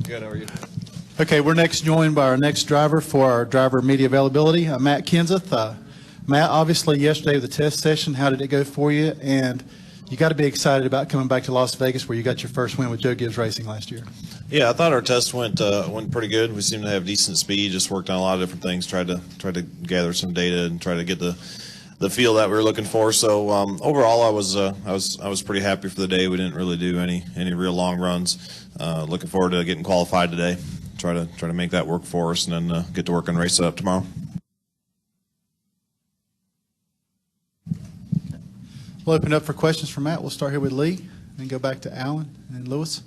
Good, how are you? Okay, we're next joined by our next driver for our driver media availability, Matt Kenseth. Matt, obviously yesterday with the test session, how did it go for you? And you got to be excited about coming back to Las Vegas where you got your first win with Joe Gibbs Racing last year. Yeah, I thought our test went pretty good. We seemed to have decent speed. Just worked on a lot of different things. Tried to gather some data and try to get the feel that we were looking for. So overall, I was pretty happy for the day. We didn't really do any real long runs. Looking forward to getting qualified today. Try to make that work for us, and then get to work and race it up tomorrow. We'll open up for questions from Matt. We'll start here with Lee, then go back to Alan and Lewis.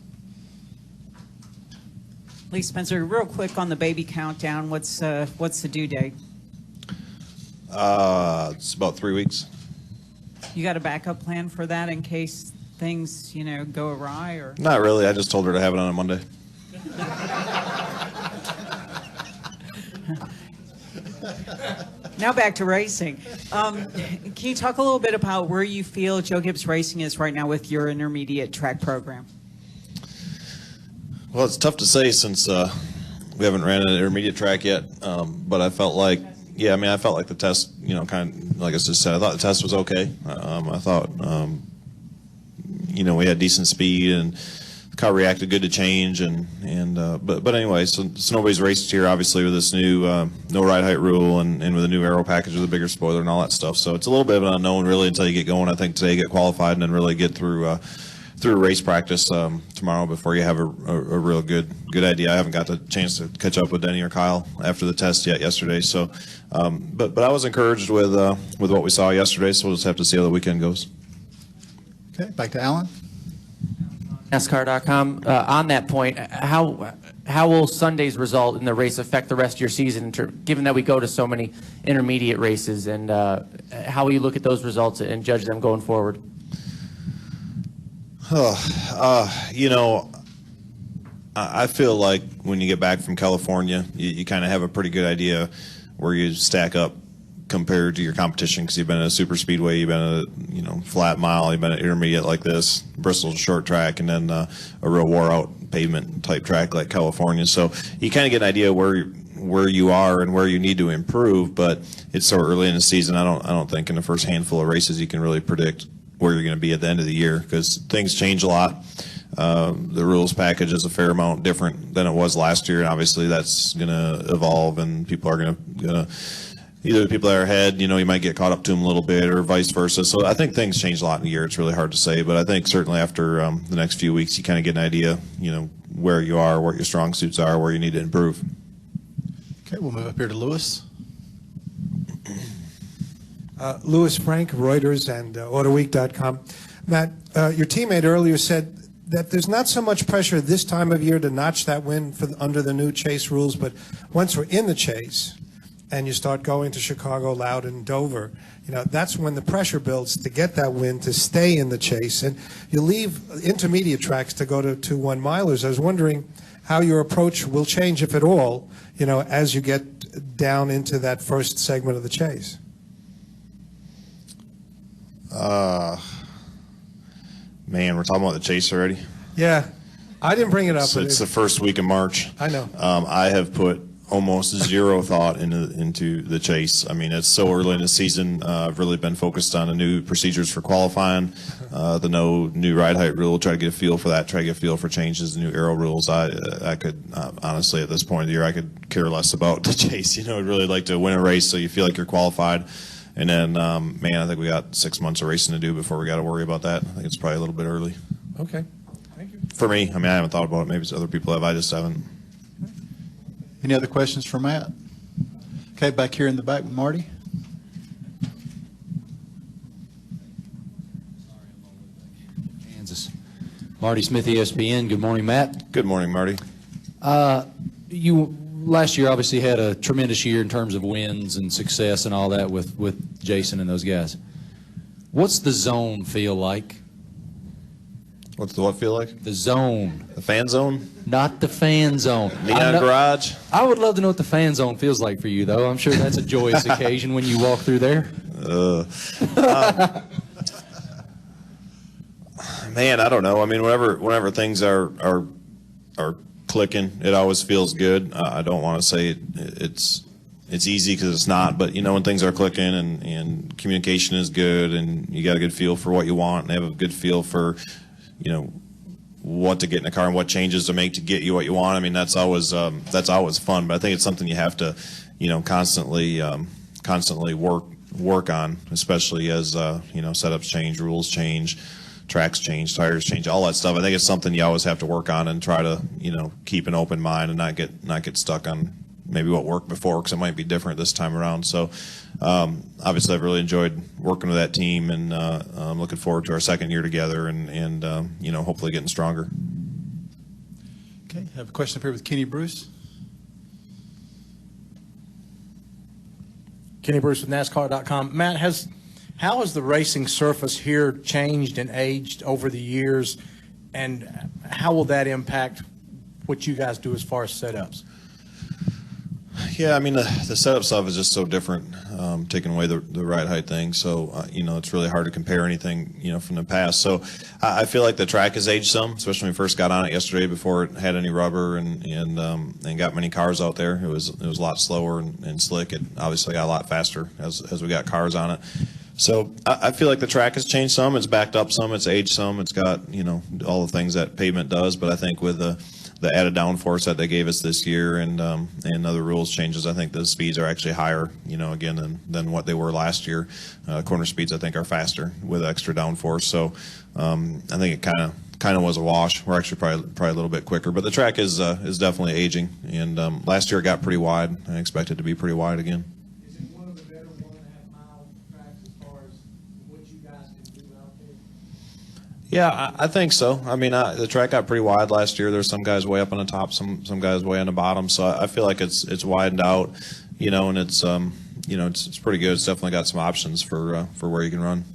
Lee Spencer, real quick on the baby countdown. What's the due date? It's about 3 weeks. You got a backup plan for that in case things, go awry, or? Not really. I just told her to have it on a Monday. Now back to racing. Can you talk a little bit about where you feel Joe Gibbs Racing is right now with your intermediate track program? Well, it's tough to say since we haven't ran an intermediate track yet, but I felt like, I felt like the test, kind of like I just said, I thought the test was okay. I thought, we had decent speed and the car reacted good to change, but anyway, so nobody's raced here obviously with this new no ride height rule and with a new aero package with a bigger spoiler and all that stuff. So it's a little bit of an unknown really until you get going. I think today get qualified and then really get through race practice tomorrow before you have a real good idea. I haven't got the chance to catch up with Denny or Kyle after the test yet yesterday. So, but I was encouraged with what we saw yesterday. So we'll just have to see how the weekend goes. Okay, back to Alan. NASCAR.com. On that point, how will Sunday's result in the race affect the rest of your season, given that we go to so many intermediate races, and how will you look at those results and judge them going forward? I feel like when you get back from California, you kind of have a pretty good idea where you stack up compared to your competition, because you've been at a super speedway, you've been at a flat mile, you've been at intermediate like this. Bristol's a short track, and then a real wore out pavement type track like California. So you kind of get an idea where you are and where you need to improve. But it's so early in the season. I don't think in the first handful of races you can really predict where you're going to be at the end of the year, because things change a lot. The rules package is a fair amount different than it was last year, and obviously that's going to evolve, and people are going to either the people that are ahead, you might get caught up to them a little bit, or vice versa. So I think things change a lot in a year. It's really hard to say, but I think certainly after the next few weeks, you kind of get an idea, where you are, what your strong suits are, where you need to improve. Okay, we'll move up here to Lewis. Louis Frank, Reuters and AutoWeek.com. Matt, your teammate earlier said that there's not so much pressure this time of year to notch that win under the new chase rules, but once we're in the chase and you start going to Chicago, Loudon, Dover, that's when the pressure builds to get that win, to stay in the chase. And you leave intermediate tracks to go to 2 1-milers. I was wondering how your approach will change, if at all, as you get down into that first segment of the chase. Man, we're talking about the chase already. Yeah, I didn't bring it up. So it's the first week of March. I know. I have put almost zero thought into the chase. I mean, it's so early in the season. I've really been focused on the new procedures for qualifying, the new ride height rule. Try to get a feel for that. Try to get a feel for changes, the new aero rules. I could honestly, at this point of the year, I could care less about the chase. I'd really like to win a race so you feel like you're qualified. And then, I think we got 6 months of racing to do before we got to worry about that. I think it's probably a little bit early. Okay. Thank you. For me, I haven't thought about it. Maybe other people have. I just haven't. Any other questions for Matt? Okay, back here in the back with Marty. Kansas. Marty Smith, ESPN. Good morning, Matt. Good morning, Marty. You last year obviously had a tremendous year in terms of wins and success and all that with Jason and those guys. What's the zone feel like? What's the what feel like? The zone. The fan zone? Not the fan zone. Neon Garage? I would love to know what the fan zone feels like for you, though. I'm sure that's a joyous occasion when you walk through there. Man, I don't know. I mean, whenever things are clicking. It always feels good. I don't want to say it's easy because it's not, but when things are clicking and communication is good and you got a good feel for what you want and have a good feel for what to get in a car and what changes to make to get you what you want. I mean, that's always fun, but I think it's something you have to constantly work on, especially as setups change, rules change, tracks change, tires change, all that stuff. I think it's something you always have to work on and try to keep an open mind and not get stuck on maybe what worked before, because it might be different this time around. So obviously I've really enjoyed working with that team, and I'm looking forward to our second year together and hopefully getting stronger. Okay, I have a question up here with Kenny Bruce. Kenny Bruce with NASCAR.com. Matt, how has the racing surface here changed and aged over the years, and how will that impact what you guys do as far as setups? Yeah, I mean, the setup stuff is just so different, taking away the ride height thing. So, it's really hard to compare anything, from the past. So I feel like the track has aged some, especially when we first got on it yesterday before it had any rubber and got many cars out there. It was a lot slower and slick. It obviously got a lot faster as we got cars on it. So I feel like the track has changed some. It's backed up some. It's aged some. It's got, all the things that pavement does. But I think with the added downforce that they gave us this year and other rules changes, I think the speeds are actually higher, again, than what they were last year. Corner speeds, I think, are faster with extra downforce. So I think it kind of was a wash. We're actually probably a little bit quicker, but the track is definitely aging. And last year it got pretty wide. I expect it to be pretty wide again. Is it one of the better 1.5-mile tracks as far as what you guys can do out there? Yeah, I think so. I mean, the track got pretty wide last year. There's some guys way up on the top, some guys way on the bottom. So I feel like it's widened out, and it's it's pretty good. It's definitely got some options for where you can run.